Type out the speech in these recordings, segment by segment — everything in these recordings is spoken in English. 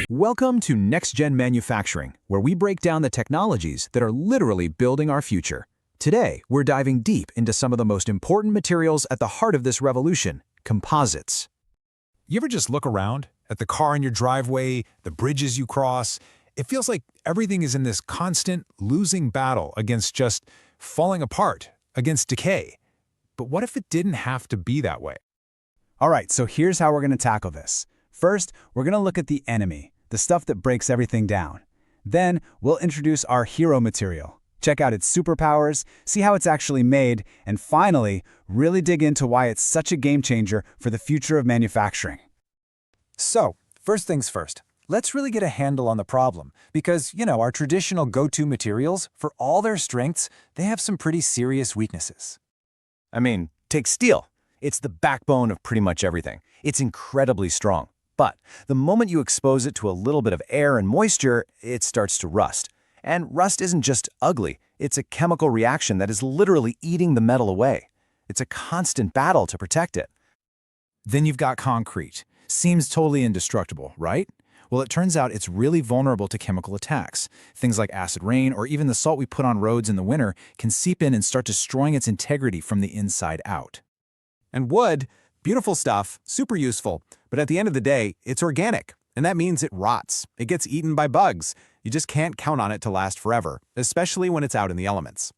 Welcome to Next Gen Manufacturing, where we break down the technologies that are literally building our future. Today, we're diving deep into some of the most important materials at the heart of this revolution, composites. You ever just look around at the car in your driveway, the bridges you cross? It feels like everything is in this constant losing battle against just falling apart, against decay. But what if it didn't have to be that way? All right, so here's how we're going to tackle this. First, we're going to look at the enemy, the stuff that breaks everything down. Then, we'll introduce our hero material, check out its superpowers, see how it's actually made, and finally, really dig into why it's such a game changer for the future of manufacturing. So, first things first, let's really get a handle on the problem because, our traditional go-to materials, for all their strengths, they have some pretty serious weaknesses. I mean, take steel. It's the backbone of pretty much everything. It's incredibly strong. But the moment you expose it to a little bit of air and moisture, it starts to rust. And rust isn't just ugly, it's a chemical reaction that is literally eating the metal away. It's a constant battle to protect it. Then you've got concrete. Seems totally indestructible, right? Well, it turns out it's really vulnerable to chemical attacks. Things like acid rain or even the salt we put on roads in the winter can seep in and start destroying its integrity from the inside out. And wood, beautiful stuff, super useful, but at the end of the day, it's organic, and that means it rots. It gets eaten by bugs. You just can't count on it to last forever, especially when it's out in the elements.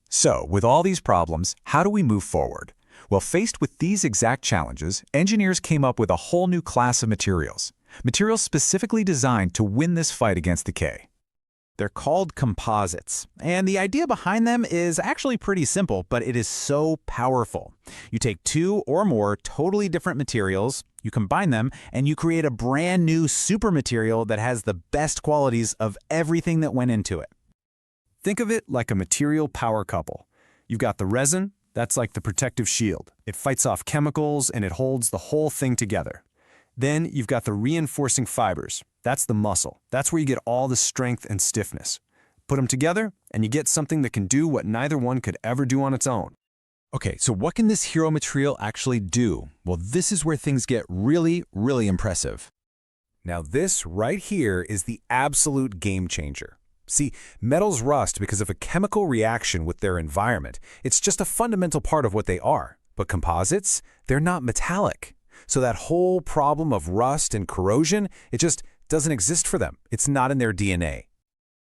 So, with all these problems, how do we move forward? Well, faced with these exact challenges, engineers came up with a whole new class of materials. Materials specifically designed to win this fight against decay. They're called composites, and the idea behind them is actually pretty simple, but it is so powerful. You take two or more totally different materials, you combine them, and you create a brand new super material that has the best qualities of everything that went into it. Think of it like a material power couple. You've got the resin, that's like the protective shield. It fights off chemicals and it holds the whole thing together. Then you've got the reinforcing fibers. That's the muscle. That's where you get all the strength and stiffness. Put them together, and you get something that can do what neither one could ever do on its own. Okay, so what can this hero material actually do? Well, this is where things get really, really impressive. Now, this right here is the absolute game changer. See, metals rust because of a chemical reaction with their environment. It's just a fundamental part of what they are. But composites, they're not metallic. So that whole problem of rust and corrosion, it just doesn't exist for them. It's not in their DNA.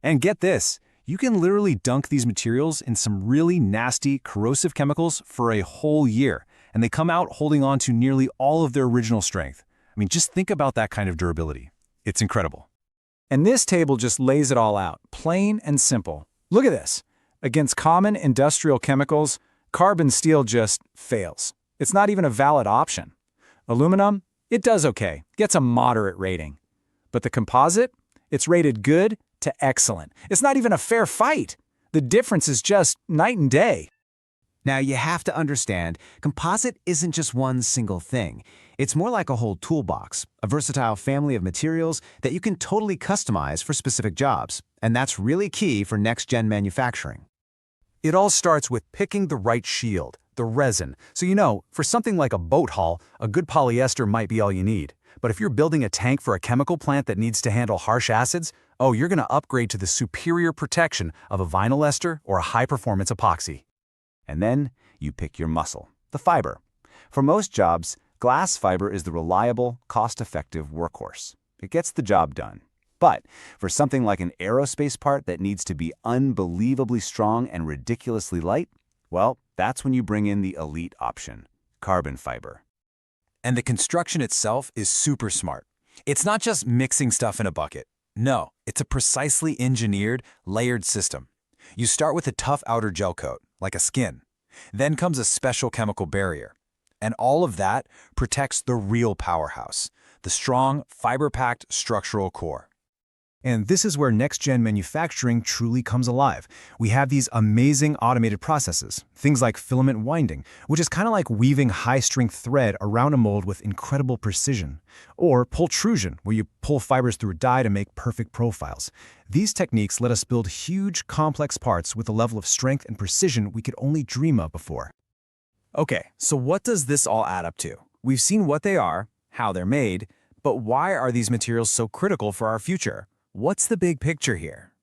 And get this, you can literally dunk these materials in some really nasty, corrosive chemicals for a whole year, and they come out holding on to nearly all of their original strength. I mean, just think about that kind of durability. It's incredible. And this table just lays it all out, plain and simple. Look at this. Against common industrial chemicals, carbon steel just fails. It's not even a valid option. Aluminum, it does okay, gets a moderate rating. But the composite, it's rated good to excellent. It's not even a fair fight. The difference is just night and day. Now, you have to understand, composite isn't just one single thing. It's more like a whole toolbox, a versatile family of materials that you can totally customize for specific jobs. And that's really key for next-gen manufacturing. It all starts with picking the right shield, the resin. So for something like a boat hull, a good polyester might be all you need. But if you're building a tank for a chemical plant that needs to handle harsh acids, you're going to upgrade to the superior protection of a vinyl ester or a high-performance epoxy. And then you pick your muscle, the fiber. For most jobs, glass fiber is the reliable, cost-effective workhorse. It gets the job done. But for something like an aerospace part that needs to be unbelievably strong and ridiculously light, well, that's when you bring in the elite option, carbon fiber. And the construction itself is super smart. It's not just mixing stuff in a bucket. No, it's a precisely engineered, layered system. You start with a tough outer gel coat, like a skin. Then comes a special chemical barrier. And all of that protects the real powerhouse, the strong, fiber-packed structural core. And this is where next-gen manufacturing truly comes alive. We have these amazing automated processes, things like filament winding, which is kind of like weaving high-strength thread around a mold with incredible precision. Or Pultrusion, where you pull fibers through a die to make perfect profiles. These techniques let us build huge, complex parts with a level of strength and precision we could only dream of before. Okay, so what does this all add up to? We've seen what they are, how they're made, But why are these materials so critical for our future? What's the big picture here?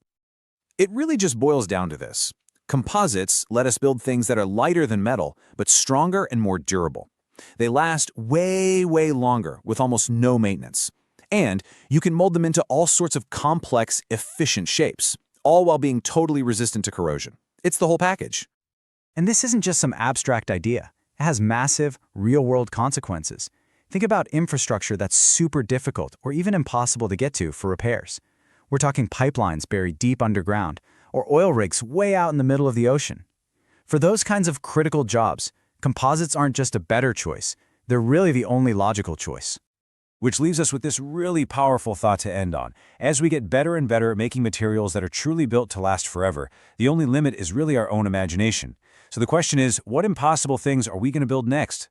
It really just boils down to this. Composites let us build things that are lighter than metal, but stronger and more durable. They last way, way longer with almost no maintenance. And you can mold them into all sorts of complex, efficient shapes, all while being totally resistant to corrosion. It's the whole package. And this isn't just some abstract idea. It has massive, real-world consequences. Think about infrastructure that's super difficult or even impossible to get to for repairs. We're talking pipelines buried deep underground, or oil rigs way out in the middle of the ocean. For those kinds of critical jobs, composites aren't just a better choice, they're really the only logical choice. Which leaves us with this really powerful thought to end on. As we get better and better at making materials that are truly built to last forever, the only limit is really our own imagination. So the question is, what impossible things are we going to build next?